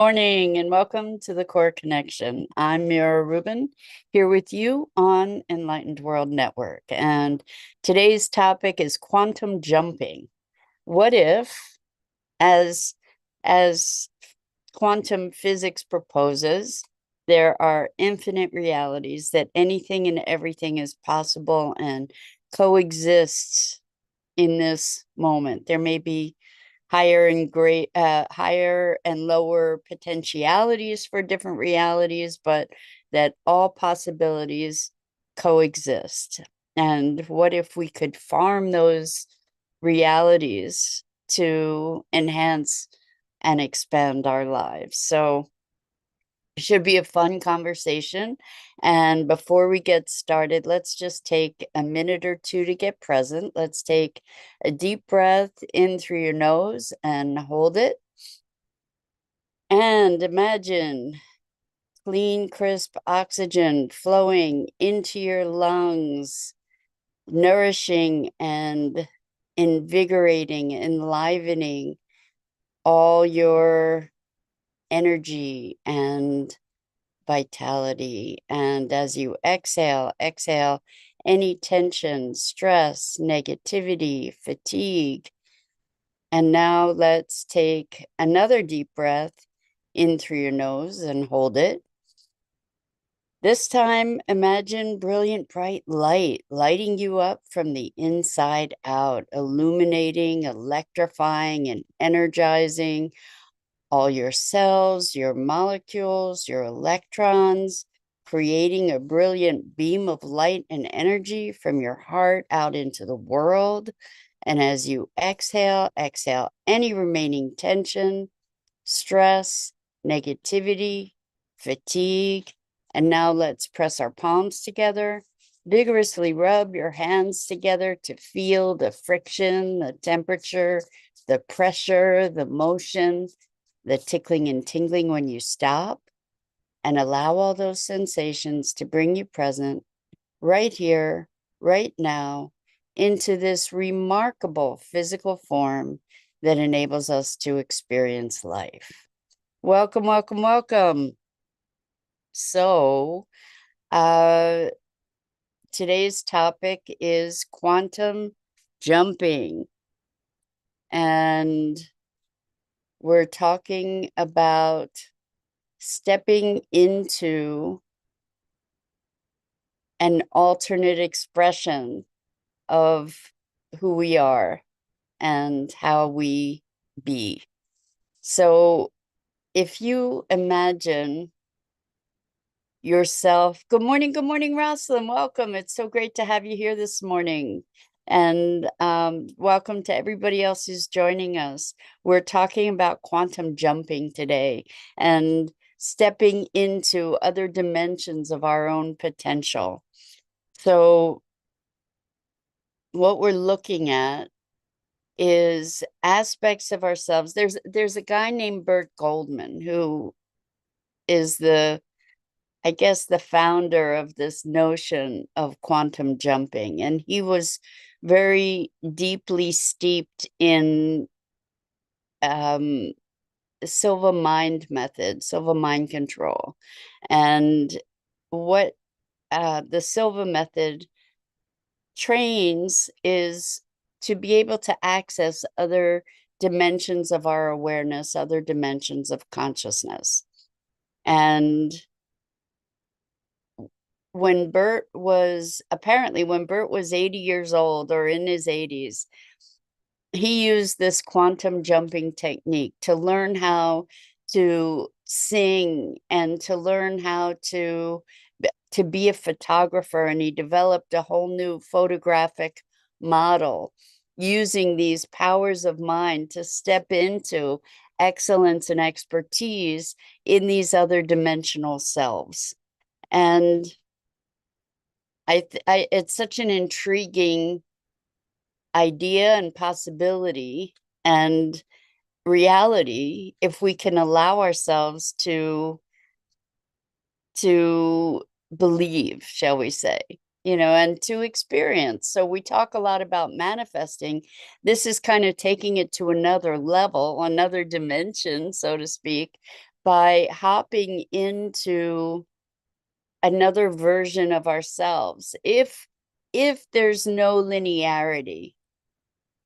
Morning and welcome to the Core Connection. I'm Mira Rubin here with you on Enlightened World Network. And today's topic is quantum jumping. What if, as as quantum physics proposes, there are infinite realities, that anything and everything is possible and coexists in this moment? There may be higher and lower potentialities for different realities, but that all possibilities coexist. And what if we could farm those realities to enhance and expand our lives? So it should be a fun conversation. And before we get started, let's just take a minute or two to get present. Let's take a deep breath in through your nose and hold it. And imagine clean, crisp oxygen flowing into your lungs, nourishing and invigorating, enlivening all your energy and vitality. And as you exhale any tension, stress, negativity, fatigue. And now let's take another deep breath in through your nose and hold it. This time, imagine brilliant, bright light lighting you up from the inside out, illuminating, electrifying, and energizing all your cells, your molecules, your electrons, creating a brilliant beam of light and energy from your heart out into the world. And as you exhale any remaining tension, stress, negativity, fatigue. And now let's press our palms together. Vigorously rub your hands together to feel the friction, the temperature, the pressure, the motion, the tickling and tingling when you stop, and allow all those sensations to bring you present right here, right now, into this remarkable physical form that enables us to experience life. Welcome, welcome, welcome. So, today's topic is quantum jumping. And we're talking about stepping into an alternate expression of who we are and how we be. So if you imagine yourself, good morning, Rosalind, welcome. It's so great to have you here this morning. And welcome to everybody else who's joining us. We're talking about quantum jumping today and stepping into other dimensions of our own potential. So what we're looking at is aspects of ourselves. There's a guy named Bert Goldman who is I guess the founder of this notion of quantum jumping. And he was very deeply steeped in Silva mind method, Silva mind control. And what the Silva method trains is to be able to access other dimensions of our awareness, other dimensions of consciousness. And when Bert was 80 years old or in his 80s, he used this quantum jumping technique to learn how to sing and to learn how to be a photographer. And he developed a whole new photographic model using these powers of mind to step into excellence and expertise in these other dimensional selves. And it's such an intriguing idea and possibility and reality if we can allow ourselves to believe, shall we say, and to experience. So we talk a lot about manifesting. This is kind of taking it to another level, another dimension, so to speak, by hopping into another version of ourselves. If there's no linearity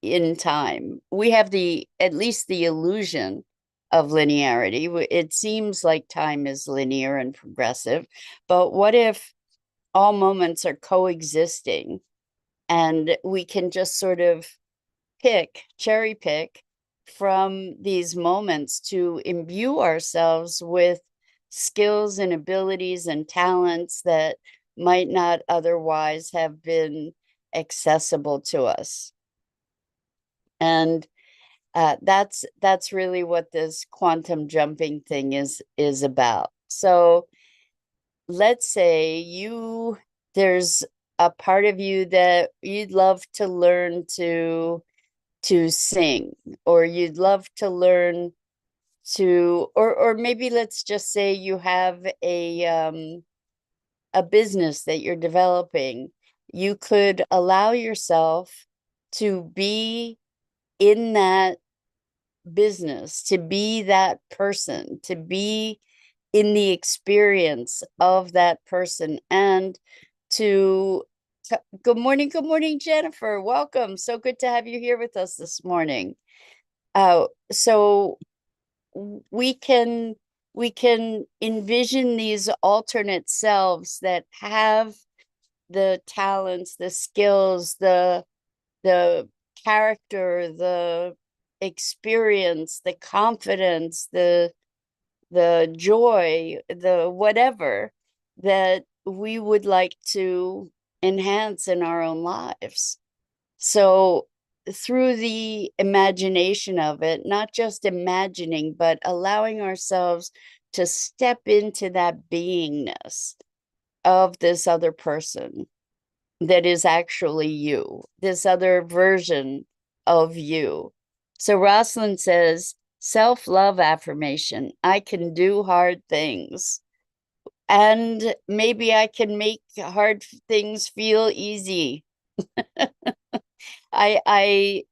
in time, we have the at least the illusion of linearity. It seems like time is linear and progressive, but what if all moments are coexisting and we can just sort of cherry pick from these moments to imbue ourselves with skills and abilities and talents that might not otherwise have been accessible to us. And that's really what this quantum jumping thing is about. So let's say there's a part of you that you'd love to learn to sing, or you'd love to learn to, or maybe let's just say you have a business that you're developing. You could allow yourself to be in that business, to be that person, to be in the experience of that person, and to good morning, Jennifer. Welcome. So good to have you here with us this morning. So we can envision these alternate selves that have the talents, the skills, the character, the experience, the confidence, the joy, the whatever that we would like to enhance in our own lives. So through the imagination of it, not just imagining, but allowing ourselves to step into that beingness of this other person that is actually you, this other version of you. So Rosalind says, self-love affirmation, I can do hard things. And maybe I can make hard things feel easy. I I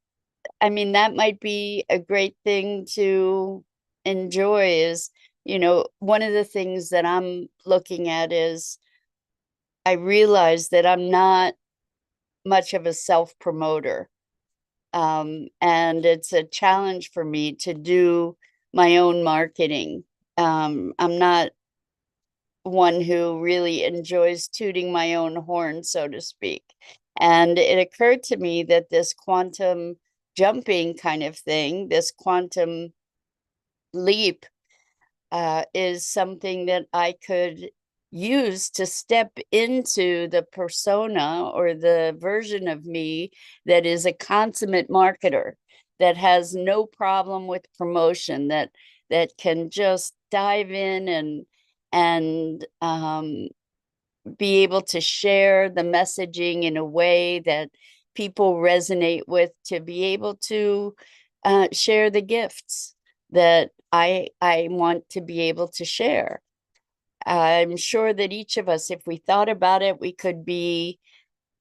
I mean, that might be a great thing to enjoy is, one of the things that I'm looking at is I realize that I'm not much of a self-promoter. And it's a challenge for me to do my own marketing. I'm not one who really enjoys tooting my own horn, so to speak. And it occurred to me that this quantum jumping kind of thing, this quantum leap, is something that I could use to step into the persona or the version of me that is a consummate marketer, that has no problem with promotion, that can just dive in and be able to share the messaging in a way that people resonate with, to be able to share the gifts that I want to be able to share. I'm sure that each of us, if we thought about it, we could be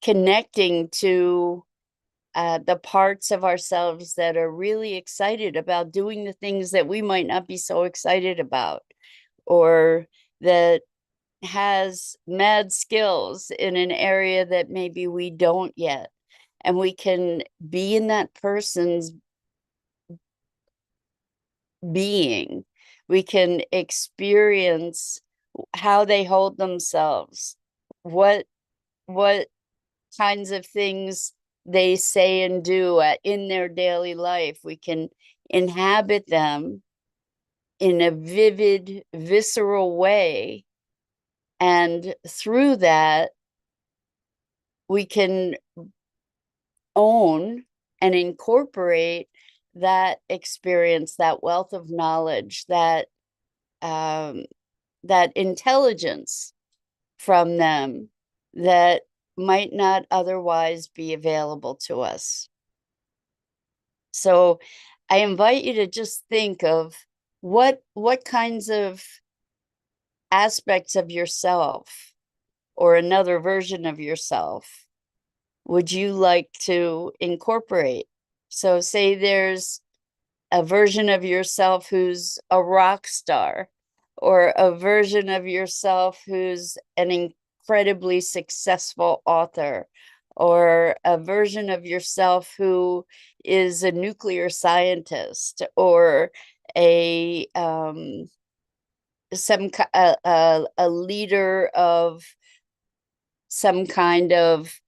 connecting to the parts of ourselves that are really excited about doing the things that we might not be so excited about, or that has mad skills in an area that maybe we don't yet. And we can be in that person's being. We can experience how they hold themselves, what what kinds of things they say and do in their daily life. We can inhabit them in a vivid, visceral way. And through that, we can own and incorporate that experience, that wealth of knowledge, um, that intelligence from them that might not otherwise be available to us. So I invite you to just think of what kinds of aspects of yourself or another version of yourself would you like to incorporate? So say there's a version of yourself who's a rock star, or a version of yourself who's an incredibly successful author, or a version of yourself who is a nuclear scientist, or a a leader of some kind of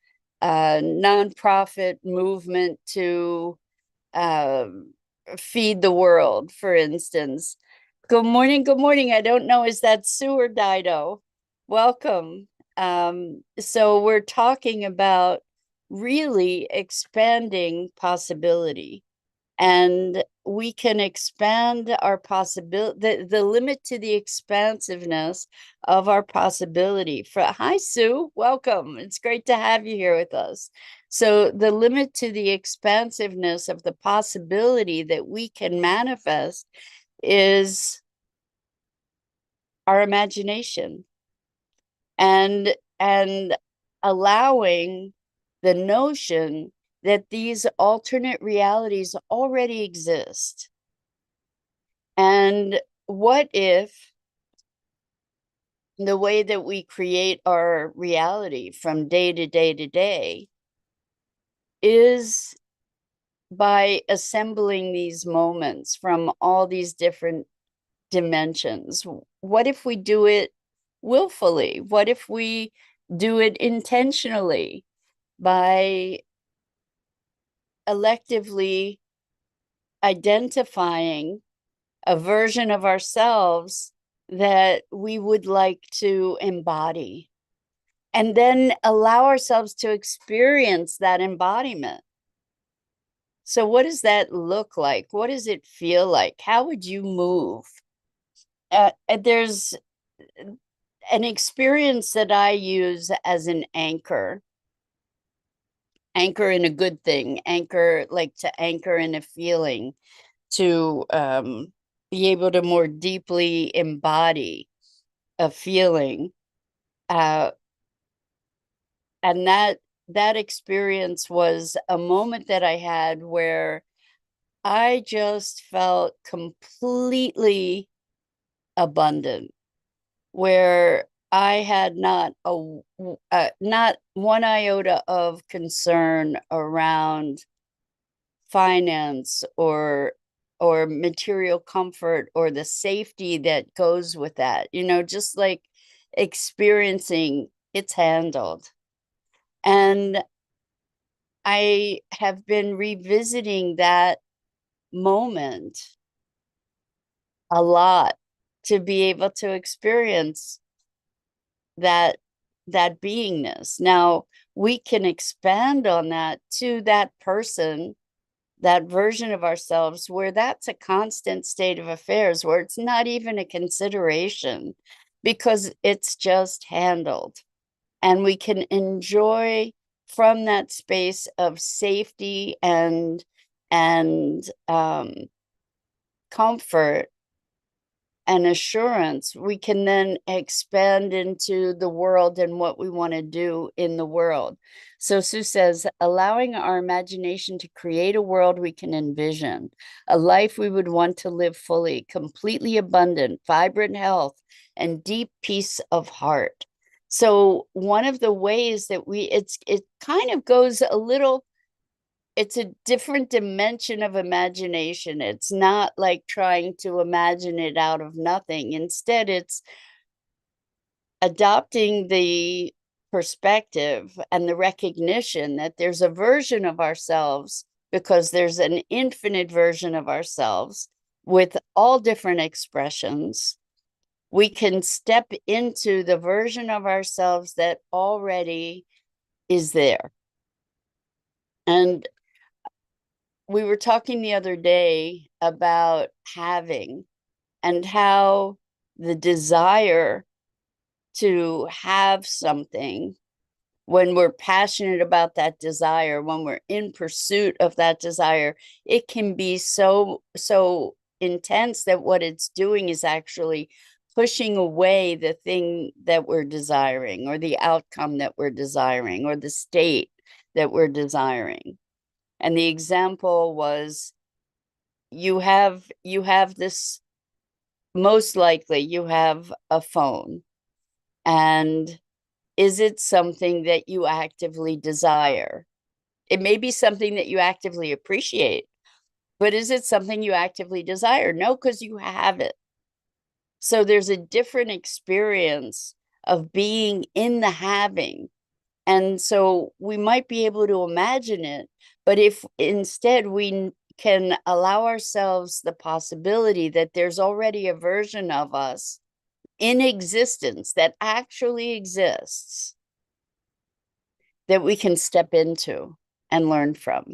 nonprofit movement to uh, feed the world, for instance. Good morning. Good morning. I don't know, is that Sue or Dido? Welcome. So we're talking about really expanding possibility, and we can expand our possibility, the limit to the expansiveness of our possibility. Hi, Sue, welcome. It's great to have you here with us. So the limit to the expansiveness of the possibility that we can manifest is our imagination, and allowing the notion that these alternate realities already exist. And what if the way that we create our reality from day to day to day is by assembling these moments from all these different dimensions? What if we do it willfully? What if we do it intentionally by electively identifying a version of ourselves that we would like to embody, and then allow ourselves to experience that embodiment? So, what does that look like? What does it feel like? How would you move? There's an experience that I use as an anchor in a good thing, anchor, like to anchor in a feeling, to be able to more deeply embody a feeling. Uh, and that experience was a moment that I had where I just felt completely abundant, where I had not one iota of concern around finance or material comfort or the safety that goes with that. Just like experiencing it's handled. And I have been revisiting that moment a lot to be able to experience that beingness. Now we can expand on that to that person, that version of ourselves, where that's a constant state of affairs, where it's not even a consideration because it's just handled. And we can enjoy from that space of safety and comfort and assurance. We can then expand into the world and what we want to do in the world. So Sue says, allowing our imagination to create a world we can envision, a life we would want to live fully, completely abundant, vibrant health, and deep peace of heart. So one of the ways that it kind of goes a little, it's a different dimension of imagination. It's not like trying to imagine it out of nothing. Instead, it's adopting the perspective and the recognition that there's a version of ourselves, because there's an infinite version of ourselves with all different expressions. We can step into the version of ourselves that already is there. And we were talking the other day about having, and how the desire to have something, when we're passionate about that desire, when we're in pursuit of that desire, it can be so intense that what it's doing is actually pushing away the thing that we're desiring, or the outcome that we're desiring, or the state that we're desiring. And the example was, you have this most likely you have a phone. And is it something that you actively desire? It may be something that you actively appreciate, but is it something you actively desire? No, because you have it. So there's a different experience of being in the having. And so we might be able to imagine it, but if instead we can allow ourselves the possibility that there's already a version of us in existence that actually exists, that we can step into and learn from.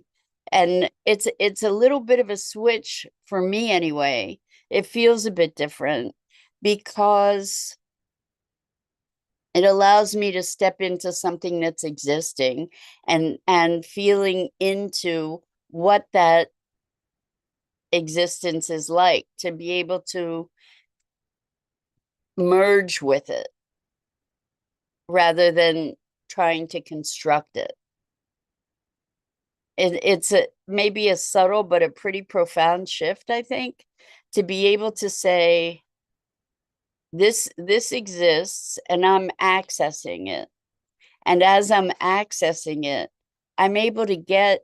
And it's a little bit of a switch for me anyway. It feels a bit different because it allows me to step into something that's existing and feeling into what that existence is like, to be able to merge with it rather than trying to construct it. It's maybe a subtle but a pretty profound shift, I think, to be able to say this exists and I'm accessing it. And as I'm accessing it, I'm able to get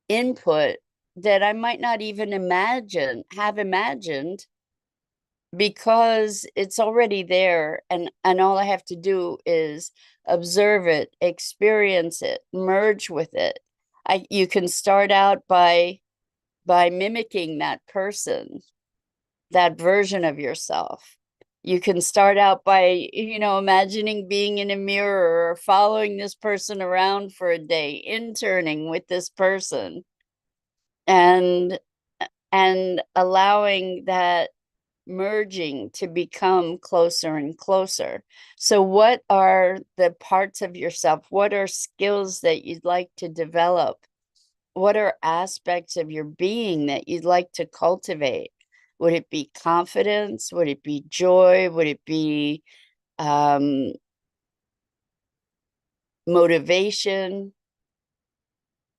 input that I might not even have imagined, because it's already there, and all I have to do is observe it, experience it, merge with it. You can start out by mimicking that person, that version of yourself. You can start out by, imagining being in a mirror or following this person around for a day, interning with this person, and allowing that merging to become closer and closer. So what are the parts of yourself? What are skills that you'd like to develop? What are aspects of your being that you'd like to cultivate? Would it be confidence? Would it be joy? Would it be motivation?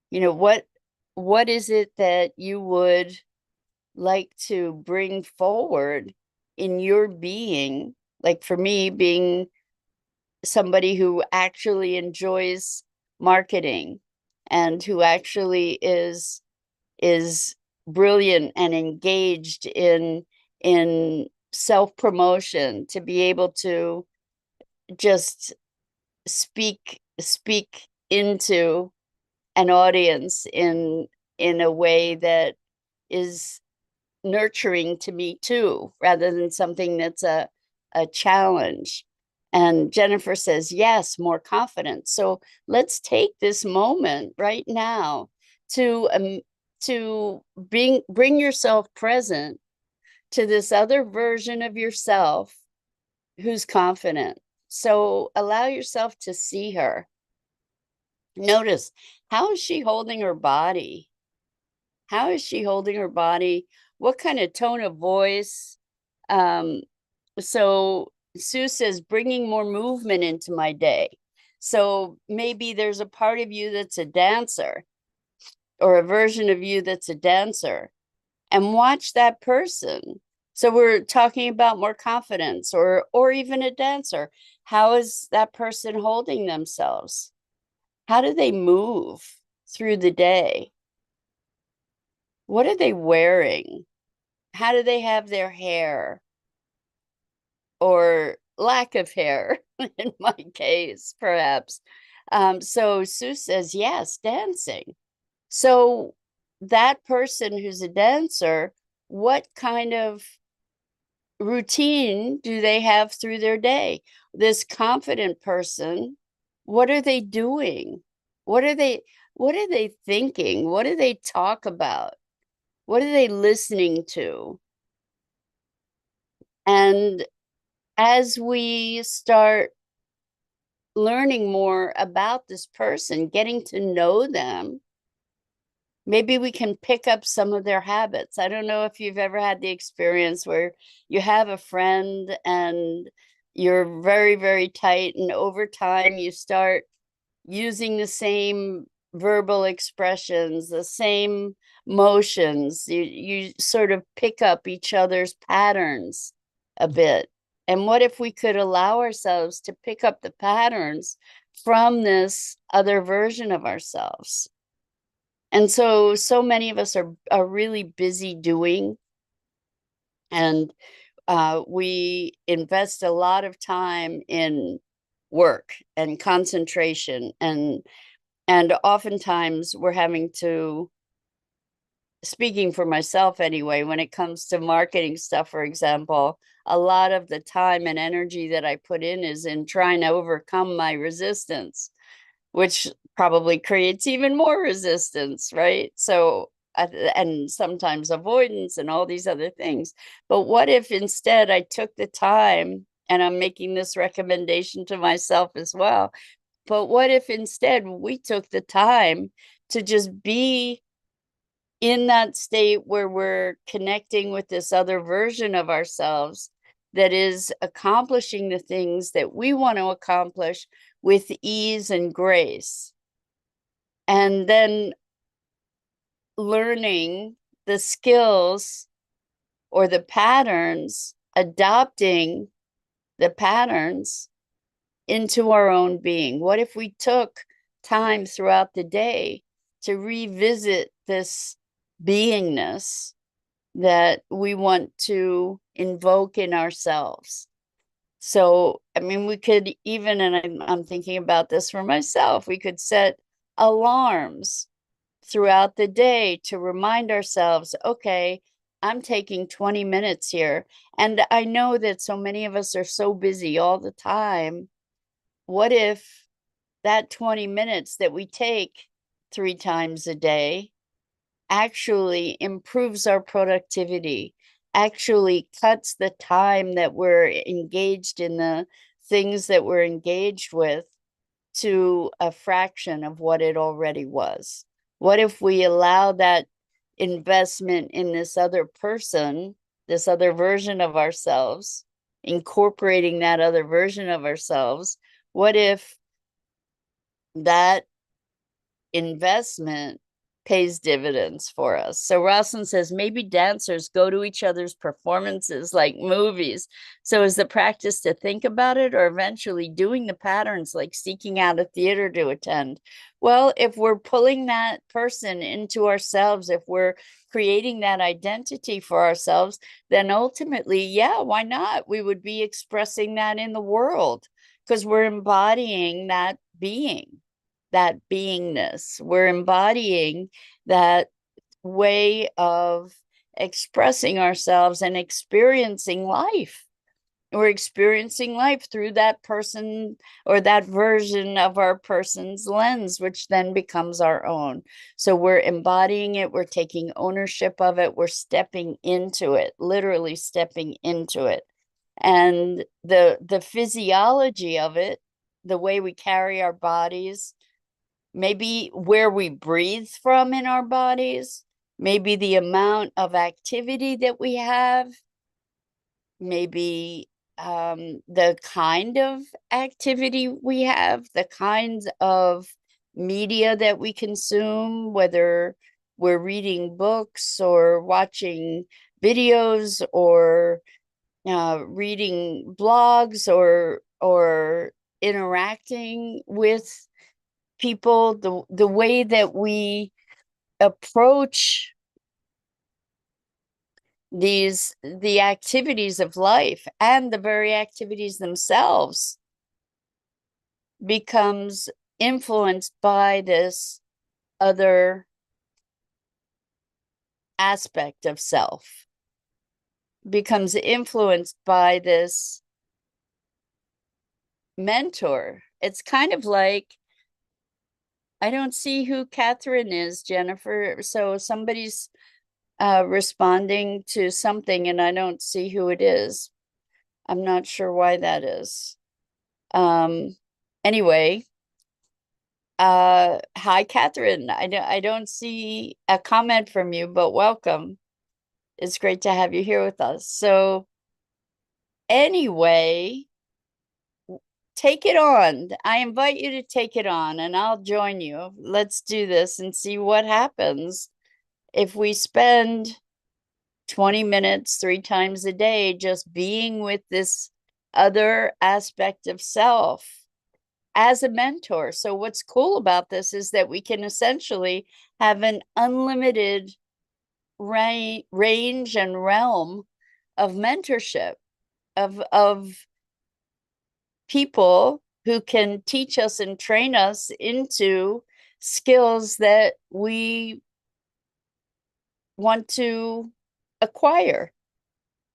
What is it that you would like to bring forward in your being? Like for me, being somebody who actually enjoys marketing and who actually is brilliant and engaged in self-promotion, to be able to just speak into an audience in a way that is nurturing to me too, rather than something that's a challenge. And Jennifer says, yes, more confidence. So let's take this moment right now to bring yourself present to this other version of yourself who's confident. So allow yourself to see her. Notice, how is she holding her body? How is she holding her body? What kind of tone of voice? So Sue says, bringing more movement into my day. So maybe there's a part of you that's a dancer, or a version of you that's a dancer, and watch that person. So we're talking about more confidence, or even a dancer. How is that person holding themselves? How do they move through the day? What are they wearing? How do they have their hair, or lack of hair in my case, perhaps? So Sue says, yes, dancing. So that person who's a dancer, what kind of routine do they have through their day? This confident person, what are they doing? What are they thinking? What do they talk about? What are they listening to? And as we start learning more about this person, getting to know them, maybe we can pick up some of their habits. I don't know if you've ever had the experience where you have a friend and you're very, very tight, and over time you start using the same verbal expressions, the same motions. You sort of pick up each other's patterns a bit. And what if we could allow ourselves to pick up the patterns from this other version of ourselves? And so many of us are really busy doing, and we invest a lot of time in work and concentration, and oftentimes we're having to, speaking for myself anyway, when it comes to marketing stuff, for example, a lot of the time and energy that I put in is in trying to overcome my resistance, which probably creates even more resistance, right? So, and sometimes avoidance and all these other things. But what if instead I took the time, and I'm making this recommendation to myself as well, but what if instead we took the time to just be in that state where we're connecting with this other version of ourselves that is accomplishing the things that we want to accomplish with ease and grace, and then learning the skills or the patterns, adopting the patterns into our own being? What if we took time throughout the day to revisit this beingness that we want to invoke in ourselves? So, I mean, we could even, and I'm thinking about this for myself, we could set alarms throughout the day to remind ourselves, okay, I'm taking 20 minutes here. And I know that so many of us are so busy all the time. What if that 20 minutes that we take 3 times a day actually improves our productivity, actually cuts the time that we're engaged in the things that we're engaged with to a fraction of what it already was? What if we allow that investment in this other person, this other version of ourselves, incorporating that other version of ourselves? What if that investment pays dividends for us? So Rosalind says, maybe dancers go to each other's performances like movies. So is the practice to think about it, or eventually doing the patterns like seeking out a theater to attend? Well, if we're pulling that person into ourselves, if we're creating that identity for ourselves, then ultimately, yeah, why not? We would be expressing that in the world because we're embodying that being, that beingness. We're embodying that way of expressing ourselves and experiencing life. We're experiencing life through that person or that version of our person's lens, which then becomes our own. So we're embodying it, we're taking ownership of it, we're stepping into it, literally stepping into it. And the physiology of it, the way we carry our bodies, maybe where we breathe from in our bodies, maybe the amount of activity that we have, maybe the kind of activity we have, the kinds of media that we consume, whether we're reading books or watching videos or reading blogs or interacting with people, the way that we approach the activities of life and the very activities themselves becomes influenced by this other aspect of self, becomes influenced by this mentor. It's kind of like, I don't see who Catherine is, Jennifer. So somebody's responding to something and I don't see who it is. I'm not sure why that is. Anyway, hi, Catherine. I don't see a comment from you, but welcome. It's great to have you here with us. So anyway, take it on. I invite you to take it on, and I'll join you. Let's do this and see what happens if we spend 20 minutes 3 times a day just being with this other aspect of self as a mentor. So what's cool about this is that we can essentially have an unlimited range and realm of mentorship of people who can teach us and train us into skills that we want to acquire,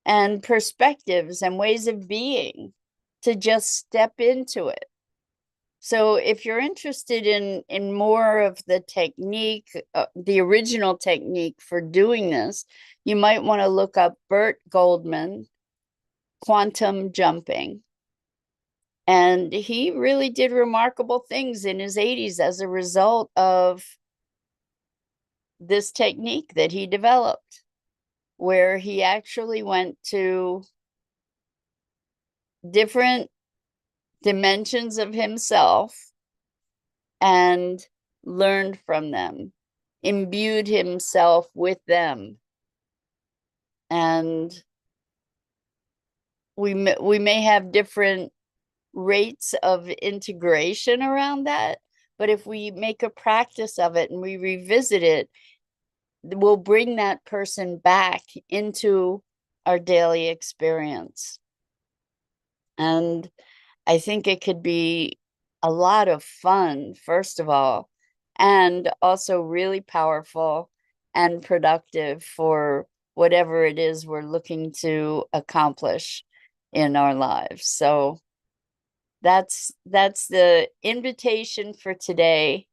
and perspectives and ways of being, to just step into it. So if you're interested in more of the technique, the original technique for doing this, you might want to look up Bert Goldman, quantum jumping. And he really did remarkable things in his 80s as a result of this technique that he developed, where he actually went to different dimensions of himself and learned from them, imbued himself with them. And we may have different rates of integration around that, but if we make a practice of it and we revisit it, we'll bring that person back into our daily experience. And I think it could be a lot of fun, first of all, and also really powerful and productive for whatever it is we're looking to accomplish in our lives. So that's the invitation for today,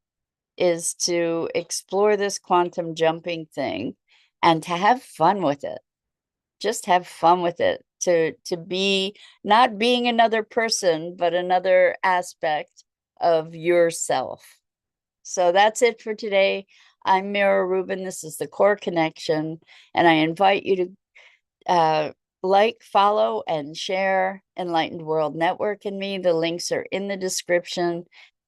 is to explore this quantum jumping thing and to have fun with it. Just have fun with it, to be not being another person, but another aspect of yourself. So that's it for today. I'm Mira Rubin. This is the Core Connection, and I invite you to like, follow, and share Enlightened World Network and me. The links are in the description.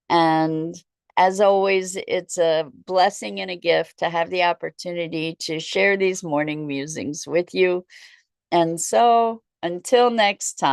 And as always, it's a blessing and a gift to have the opportunity to share these morning musings with you. And so until next time.